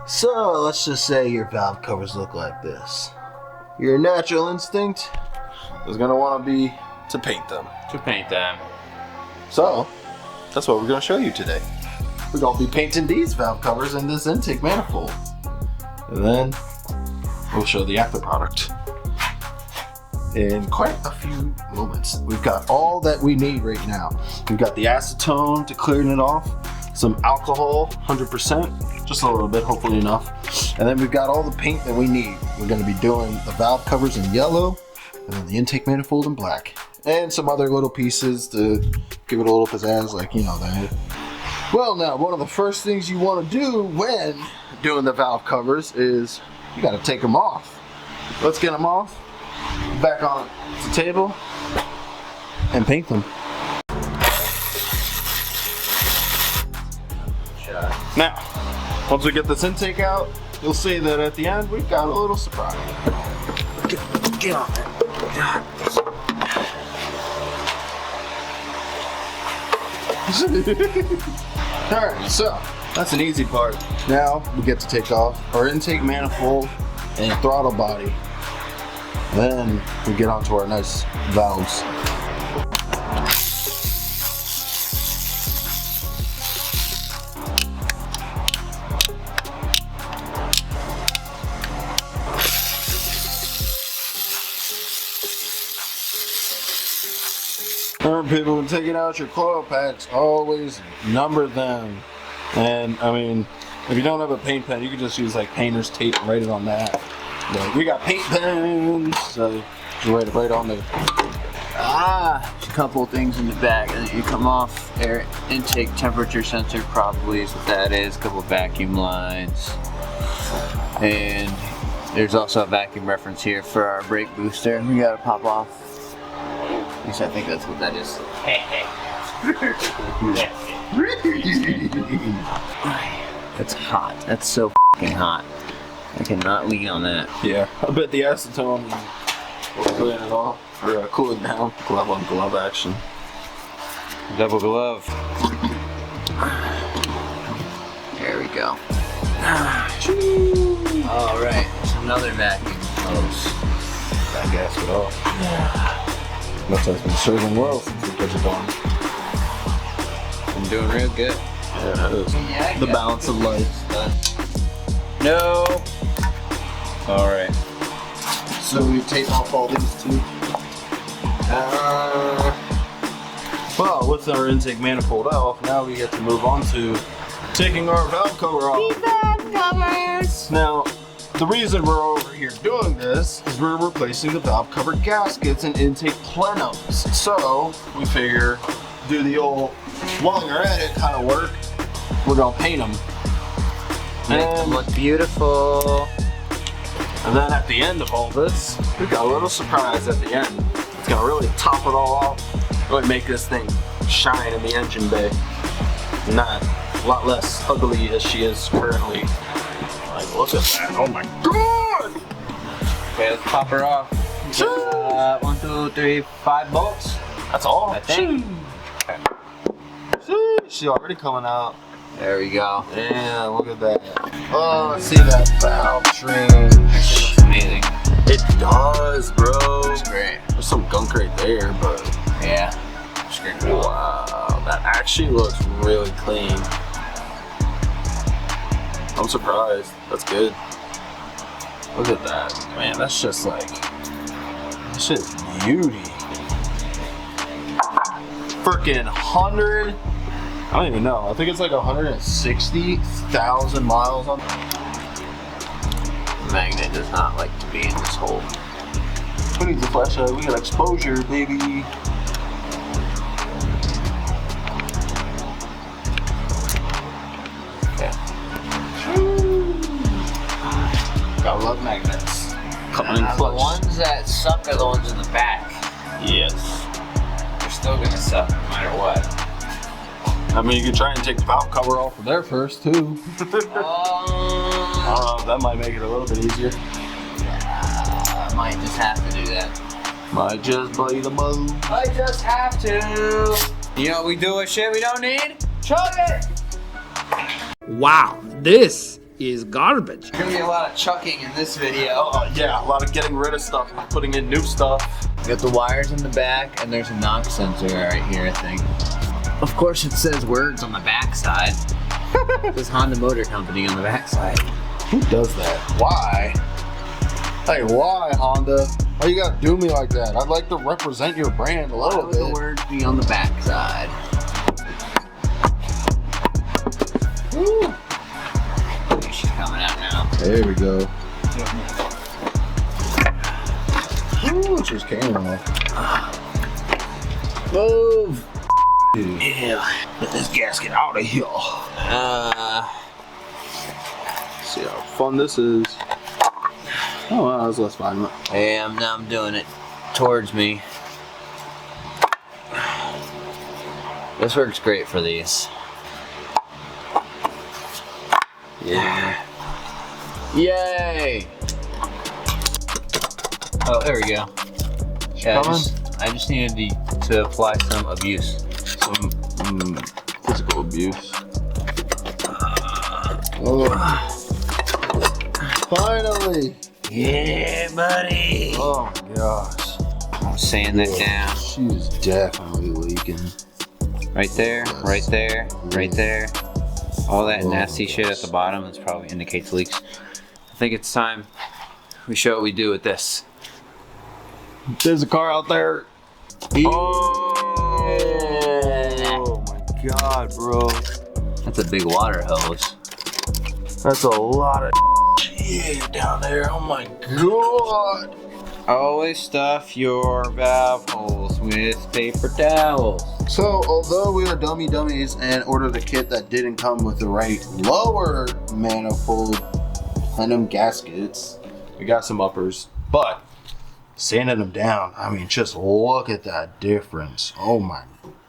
So let's just say your valve covers look like this. Your natural instinct is gonna want to be to paint them. So that's what we're gonna show you today. We're gonna be painting these valve covers in this intake manifold, and then we'll show the after product in quite a few moments. We've got all that we need right now. We've got the acetone to clean it off, some alcohol, 100%, just a little bit, hopefully enough. And then we've got all the paint that we need. We're gonna be doing the valve covers in yellow, and then the intake manifold in black. And some other little pieces to give it a little pizzazz, like, you know, that. Well, now, one of the first things you wanna do when doing the valve covers is you gotta take them off. Let's get them off, back on the table, and paint them. Now, once we get this intake out, you'll see that at the end we've got a little surprise. Get on it. Alright, so that's an easy part. Now we get to take off our intake manifold and throttle body. Then we get onto our nice valves. Remember, people, when taking out your coil packs, always number them. And I mean, if you don't have a paint pen, you can just use like painter's tape and write it on that. But we got paint pens, so you can write it right on there. There's a couple of things in the back that you come off. Air intake temperature sensor probably is what that is. A couple of vacuum lines. And there's also a vacuum reference here for our brake booster. We gotta pop off. At least I think that's what that is. That's hot. That's so fucking hot. I cannot lean on that. Yeah, I bet the acetone will clean it off, or cool it down. Glove on glove action. Double glove. There we go. Alright, another vacuum hose. That gasket off. Yeah. Looks like it's been serving well since we put it on. I'm doing real good. Yeah, it is. Yeah, the balance of life. No. Alright. So we tape off all these too. Well, with our intake manifold off, now we get to move on to taking our valve cover off. The valve covers! Now, the reason we're over here doing this is we're replacing the valve cover gaskets and intake plenums. So we figure, do the old while you're at it kind of work. We're gonna paint them. Make them look beautiful. And then at the end of all this, we got a little surprise at the end. It's gonna really top it all off, really make this thing shine in the engine bay. Not a lot less ugly as she is currently. Like, look at that, oh my god! Okay, let's pop her off. 1, 2, 3, 5 bolts. That's all? I think. She's already coming out. There we go. Yeah, look at that. Oh, let's see that valve train. Actually looks amazing. It does, bro. It's great. There's some gunk right there, but yeah. Just great. Wow, that actually looks really clean. I'm surprised. That's good. Look at that, man. That's just like, that's just beauty. Freaking 100. I don't even know. I think it's like 160,000 miles on. The magnet does not like to be in this hole. Who needs a flashlight? We got exposure, baby. Okay. Gotta love magnets. Coming in The ones that suck are the ones in the back. Yes. They're still gonna suck no matter what. I mean, you can try and take the valve cover off of there first, too. I don't know, that might make it a little bit easier. Yeah, I might just have to do that. Might just play the move. I just have to. You know what we do with shit we don't need? Chug it! Wow, this is garbage. There's gonna be a lot of chucking in this video. Yeah, a lot of getting rid of stuff and putting in new stuff. Got the wires in the back, and there's a knock sensor right here, I think. Of course, it says words on the back side. It says Honda Motor Company on the back side. Who does that? Why? Hey, why, Honda? Why you gotta do me like that? I'd like to represent your brand a little Why bit. would the words be on the back side? Woo. She's coming out now. There we go. Ooh, she's came off. Move! Dude. Yeah. Get this gasket out of here. See how fun this is. Oh wow, that was less violent. Hey, now I'm doing it towards me. This works great for these. Yeah. Yay! Oh, there we go. Yeah, I just needed to apply some abuse. Some physical abuse. Oh. Finally! Yeah, buddy! Oh my gosh. I'm sand that down. She's definitely leaking. Right there, right there, right there. All that nasty shit at the bottom is probably indicates leaks. I think it's time we show what we do with this. There's a car out there. Oh my god, bro. That's a big water hose. That's a lot of shit down there. Oh my god. Always stuff your valve holes with paper towels. So, although we are dummies and ordered a kit that didn't come with the right lower manifold plenum gaskets, we got some uppers, but sanding them down, I mean, just look at that difference. Oh my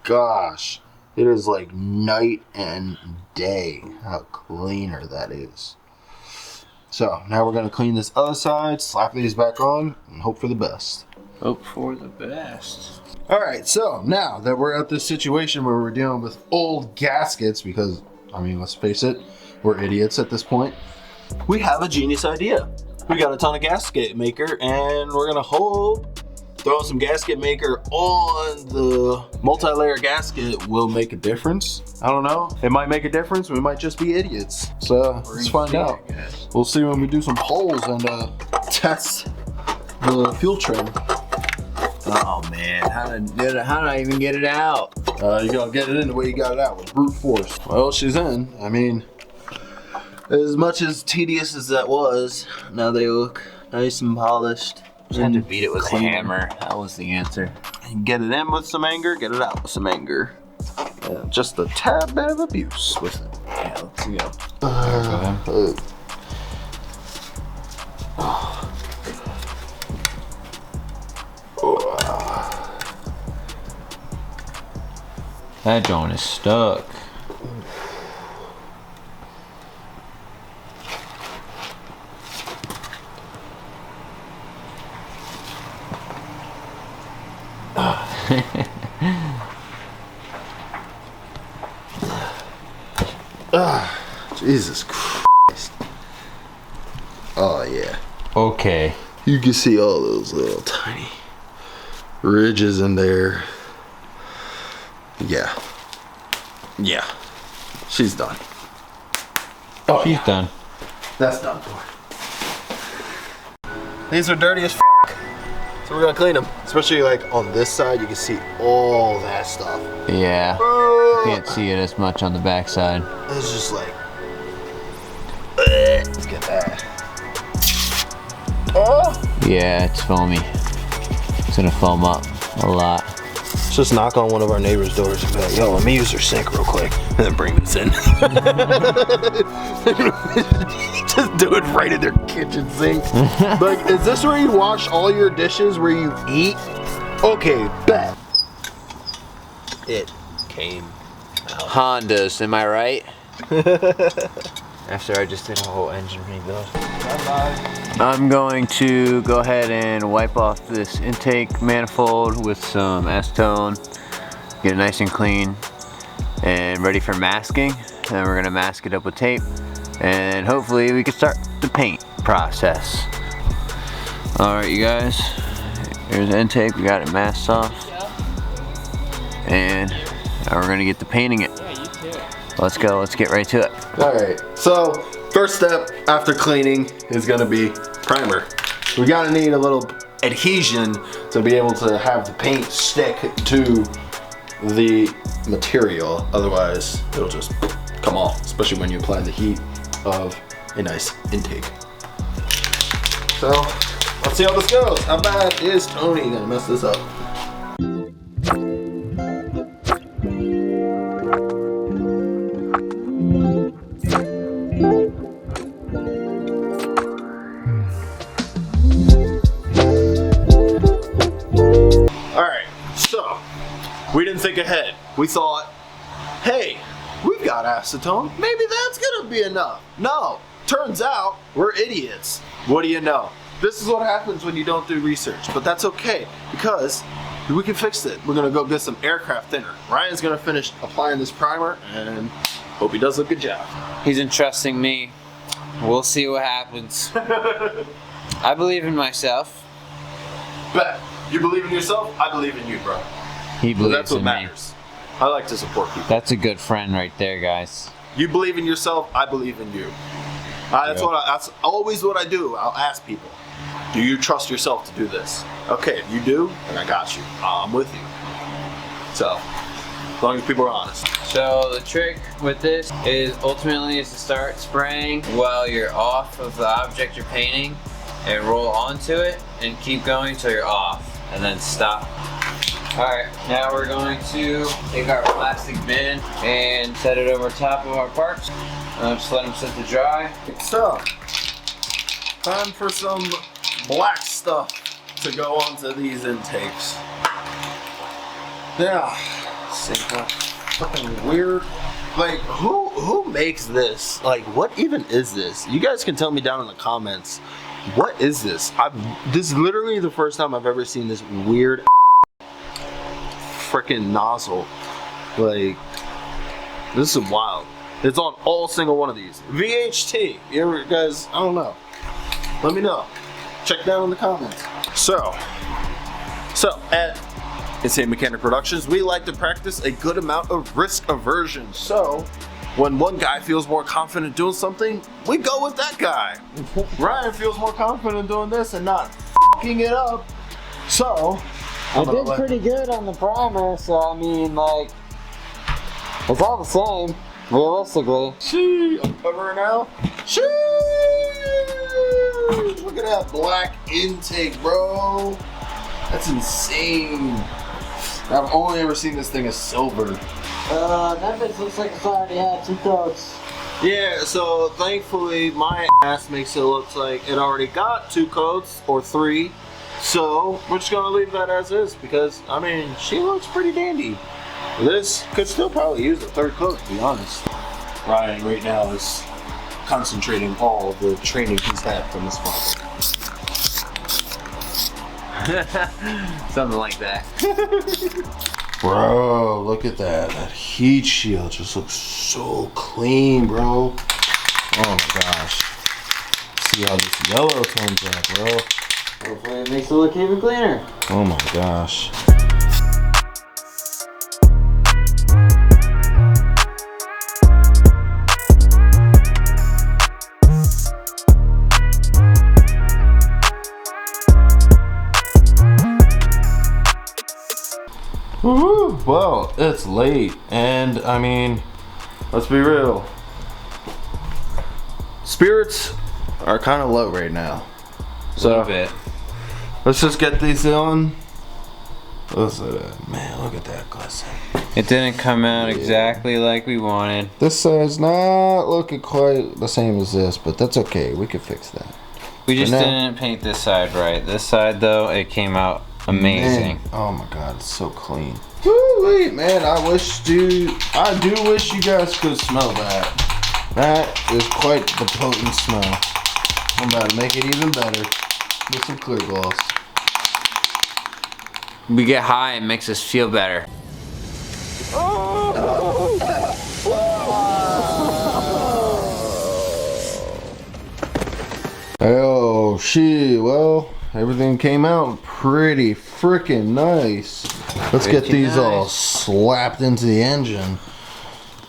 gosh. It is like night and day how cleaner that is. So, now we're going to clean this other side, slap these back on, and hope for the best. Hope for the best. Alright, so now that we're at this situation where we're dealing with old gaskets, because, I mean, let's face it, we're idiots at this point, we have a genius idea. We got a ton of gasket maker, and we're gonna hope throwing some gasket maker on the multi-layer gasket will make a difference. I don't know. It might make a difference. We might just be idiots. So let's find out. We'll see when we do some polls and test the fuel trim. Oh man, how did I even get it out? You gotta get it in the way you got it out, with brute force. Well, she's in. I mean, as much as tedious as that was, now they look nice and polished. Just had to beat it with a hammer. That was the answer. Get it in with some anger, get it out with some anger. Yeah, just a tad bit of abuse with it. Yeah, let's go. That joint is stuck. Jesus Christ. Oh yeah. Okay. You can see all those little tiny ridges in there. Yeah. Yeah. She's done. Oh, She's done. that's done for. These are dirty as f***, so we're gonna clean them. Especially like on this side, you can see all that stuff. Yeah. Can't see it as much on the back side. It's just like, let's get that. Oh! Yeah, it's foamy. It's gonna foam up a lot. Let's just knock on one of our neighbor's doors and be like, yo, let me use your sink real quick, and then bring this in. Just do it right in their kitchen sink. Like, is this where you wash all your dishes where you eat? Okay, bet. It came out. Hondas, am I right? After I just did a whole engine rebuild. I'm going to go ahead and wipe off this intake manifold with some acetone, get it nice and clean and ready for masking. Then we're gonna mask it up with tape and hopefully we can start the paint process. Alright you guys, here's the intake, we got it masked off, and now we're gonna get to painting it. Let's go, let's get right to it. Alright, so first step after cleaning is gonna be primer. We gotta need a little adhesion to be able to have the paint stick to the material, otherwise it'll just come off, especially when you apply the heat of a nice intake. So let's see how this goes. How bad is Tony gonna mess this up? Alright, so we didn't think ahead. We thought, hey, we've got acetone, maybe that's gonna be enough. No, turns out we're idiots. What do you know? This is what happens when you don't do research, but that's okay because we can fix it. We're gonna go get some aircraft thinner. Ryan's gonna finish applying this primer and hope he does a good job. He's entrusting me. We'll see what happens. I believe in myself. Bet. You believe in yourself, I believe in you, bro. He believes That's what in matters. I like to support people. That's a good friend right there, guys. You believe in yourself, I believe in you. That's always what I do. I'll ask people, do you trust yourself to do this? Okay, if you do, then I got you. I'm with you. So, as long as people are honest. So the trick with this is ultimately is to start spraying while you're off of the object you're painting and roll onto it and keep going till you're off and then stop. Alright, now we're going to take our plastic bin and set it over top of our parts. Just let them sit to dry. So, time for some black stuff to go onto these intakes. Yeah, fucking weird. Like, who makes this? Like, what even is this? You guys can tell me down in the comments. What is this? This is literally the first time I've ever seen this weird freaking nozzle. Like, this is wild. It's on all single one of these. VHT. You ever, guys, I don't know. Let me know. Check down in the comments. So at Insane Mechanic Productions, we like to practice a good amount of risk aversion. So when one guy feels more confident doing something, we go with that guy. Ryan feels more confident doing this and not f***ing it up. So I did pretty good on the primer, so I mean, like, it's all the same, realistically. Shee, I'm covering now. Shee! Look at that black intake, bro. That's insane. I've only ever seen this thing as silver. That bitch looks like it's already had 2 coats. Yeah, so thankfully my ass makes it look like it already got 2 coats or 3. So we're just gonna leave that as is because I mean she looks pretty dandy. This could still probably use a 3rd coat, to be honest. Ryan right now is concentrating all the training he's had from this project. Something like that. Bro, look at that. That heat shield just looks so clean, bro. Oh my gosh. See how this yellow tones up, bro. Hopefully it makes it look even cleaner. Oh my gosh. Woo-hoo. Well, it's late, and I mean, let's be real. Spirits are kind of low right now. So, a bit. Let's just get these on. Listen, man, look at that glisten. It didn't come out exactly like we wanted. This side's not looking quite the same as this, but that's okay. We can fix that. We just didn't paint this side right. This side, though, it came out amazing. Man, oh my god, it's so clean. Woo-wee, man, I do wish you guys could smell that. That is quite the potent smell. I'm about to make it even better with some clear gloss. We get high, it makes us feel better. Oh shit, well, everything came out pretty freaking nice. Let's get these all slapped into the engine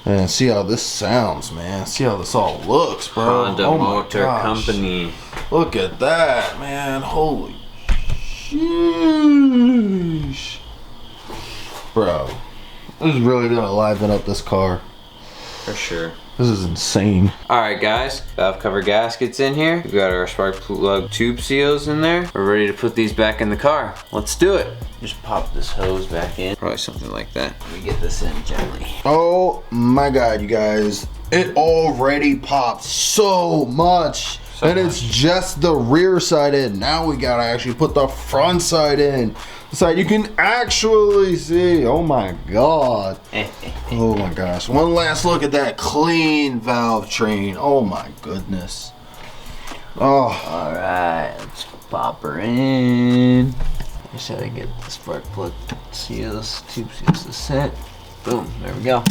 and see how this sounds, man. See how this all looks, bro. Honda Motor Company. Look at that, man. Holy sheesh. Bro, this is really gonna liven up this car. For sure. This is insane. Alright guys, valve cover gaskets in here. We've got our spark plug tube seals in there. We're ready to put these back in the car. Let's do it. Just pop this hose back in. Probably something like that. We get this in gently. Oh my god, you guys. It already popped so much. And it's just the rear side in. Now we gotta actually put the front side in. The side you can actually see. Oh my god. Oh my gosh. One last look at that clean valve train. Oh my goodness. Oh. Alright, let's pop her in. Just how to get the spark plug seals, tube seals to set. Boom, there we go.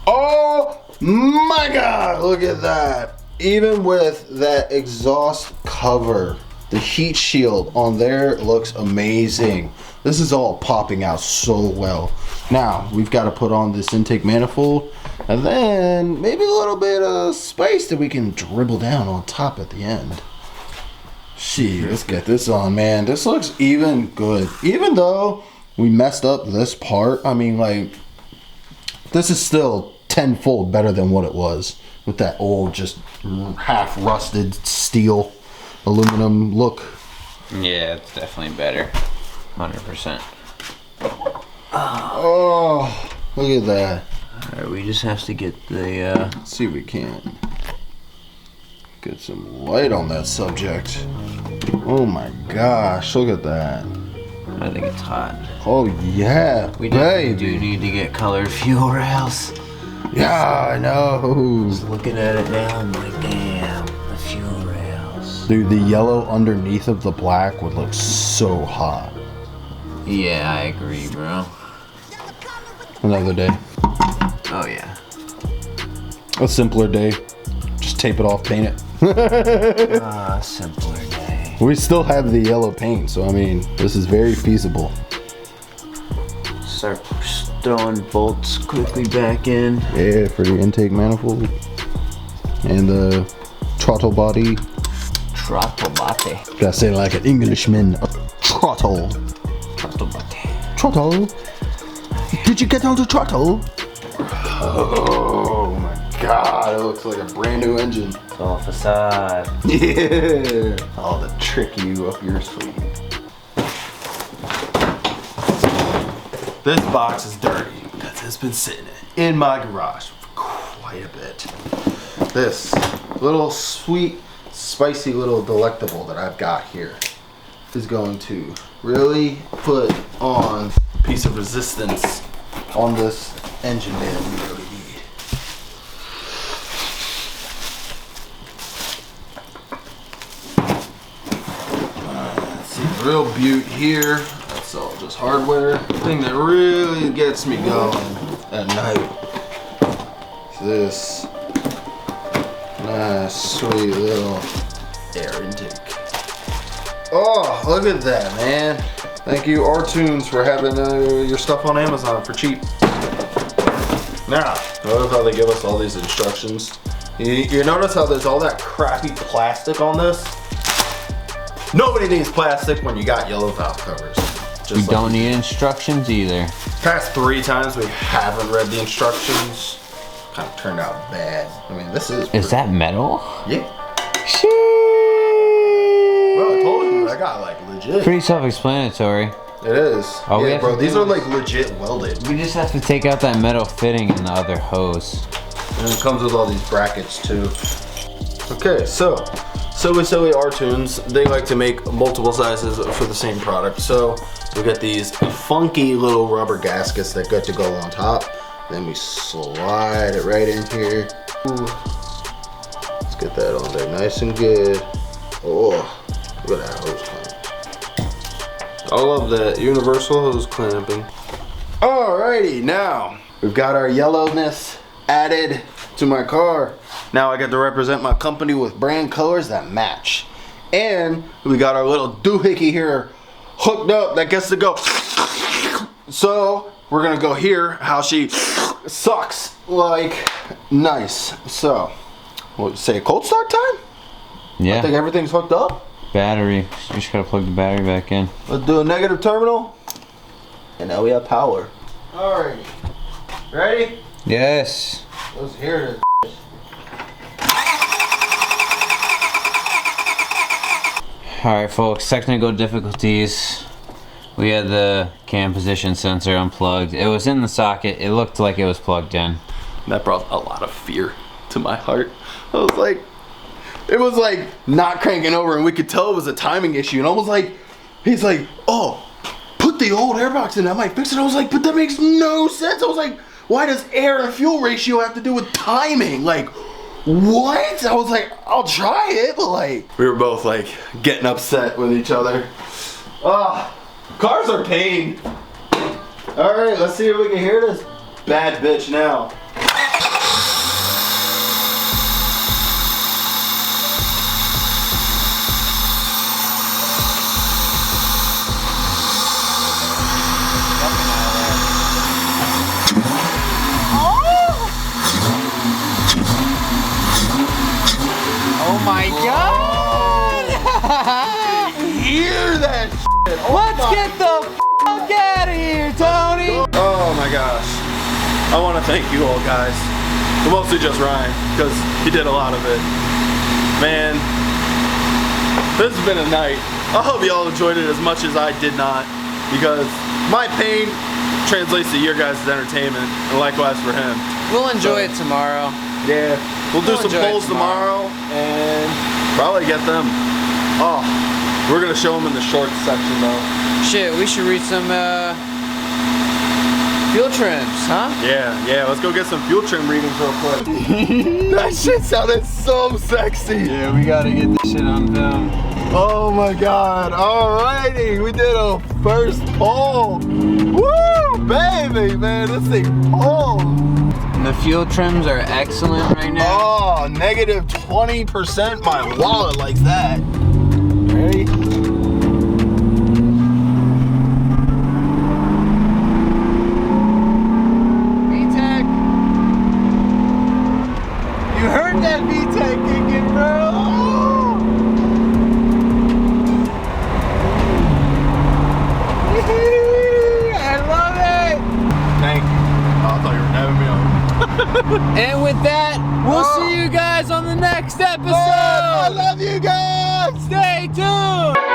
Oh my god, look at that. Even with that exhaust cover, the heat shield on there looks amazing. This is all popping out so well. Now, we've got to put on this intake manifold and then maybe a little bit of space that we can dribble down on top at the end. Shit, let's get this on, man. This looks even good. Even though we messed up this part, I mean, like, this is still tenfold better than what it was with that old, just half rusted steel aluminum look. Yeah, it's definitely better. 100%. Oh, look at that. Alright, we just have to get the Let's see if we can get some light on that subject. Oh my gosh, look at that. I think it's hot. Oh yeah, We baby. do need to get colored fuel rails. Yeah, I know. Just looking at it now, I'm like, damn, the fuel rails. Dude, the yellow underneath of the black would look so hot. Yeah, I agree, bro. Another day. Oh yeah. A simpler day. Just tape it off, paint it. Simpler day. We still have the yellow paint, so I mean, this is very feasible. Start throwing bolts quickly back in. Yeah, for the intake manifold. And the throttle body. Throttle body. Gotta say it like an Englishman. A throttle. Throttle body. Throttle. Did you get on the throttle? Oh my god, it looks like a brand new engine. It's all facade. Yeah. All the trick you up your sleeve. This box is dirty because it's been sitting in my garage for quite a bit. This little sweet, spicy little delectable that I've got here is going to really put on a piece of resistance on this engine bay that we really need. Let's see, the real beaut here. That's all just hardware. The thing that really gets me going at night is this nice, sweet little air intake. Oh, look at that, man. Thank you, R-Tunes, for having your stuff on Amazon for cheap. Now, notice how they give us all these instructions. You notice how there's all that crappy plastic on this? Nobody needs plastic when you got yellow valve covers. We don't need instructions either. Past 3 times we haven't read the instructions. Kind of turned out bad. I mean, this is... Is that metal? Yeah. Sheesh. Well, I told you, I got like legit. Pretty self-explanatory. It is. All we Yeah, have bro, to these do are is- like legit welded. We just have to take out that metal fitting in the other hose. And it comes with all these brackets too. Okay, so Silly R-Tunes, they like to make multiple sizes for the same product. So we got these funky little rubber gaskets that get to go on top. Then we slide it right in here. Ooh. Let's get that on there nice and good. Oh, look at that hose clamp. I love that universal hose clamping. Alrighty, now we've got our yellowness added to my car. Now I get to represent my company with brand colors that match. And we got our little doohickey here hooked up that gets to go. So we're gonna go hear how she sucks like nice. So we'll say cold start time? Yeah. I think everything's hooked up. Battery. You just gotta plug the battery back in. Let's do a negative terminal. And now we have power. Alrighty. Ready? Yes. Let's hear this. Alright folks, technical difficulties. We had the cam position sensor unplugged. It was in the socket. It looked like it was plugged in. That brought a lot of fear to my heart. I was like, it was like not cranking over, and we could tell it was a timing issue. And I was like, he's like, oh, put the old airbox in, that might fix it. I was like, but that makes no sense. I was like, why does air and fuel ratio have to do with timing? Like, what? I was like, I'll try it, but like, we were both like getting upset with each other. Cars are pain. All right, let's see if we can hear this bad bitch now. Oh my god! Hear that shit. Oh, let's get the fuck out of here, Tony! Oh my gosh. I want to thank you all guys. But mostly just Ryan, because he did a lot of it. Man, this has been a night. I hope you all enjoyed it as much as I did not, because my pain translates to your guys' entertainment, and likewise for him. We'll enjoy it tomorrow. Yeah, we'll do some polls tomorrow and probably get them. Oh, we're gonna show them in the shorts section though. Shit, we should read some fuel trims, huh? Yeah, let's go get some fuel trim readings real quick. That shit sounded so sexy. Yeah, we gotta get this shit on film. Oh my god, alrighty, we did a first poll. Woo, baby, man, this thing polls. And the fuel trims are excellent right now. Oh, negative 20%. My wallet likes that. Ready? VTEC. You heard that VTEC kicking, bro. I love it. Thank you. Oh, I thought you were having me on. And with that, we'll see you guys on the next episode. I love you guys. Stay tuned.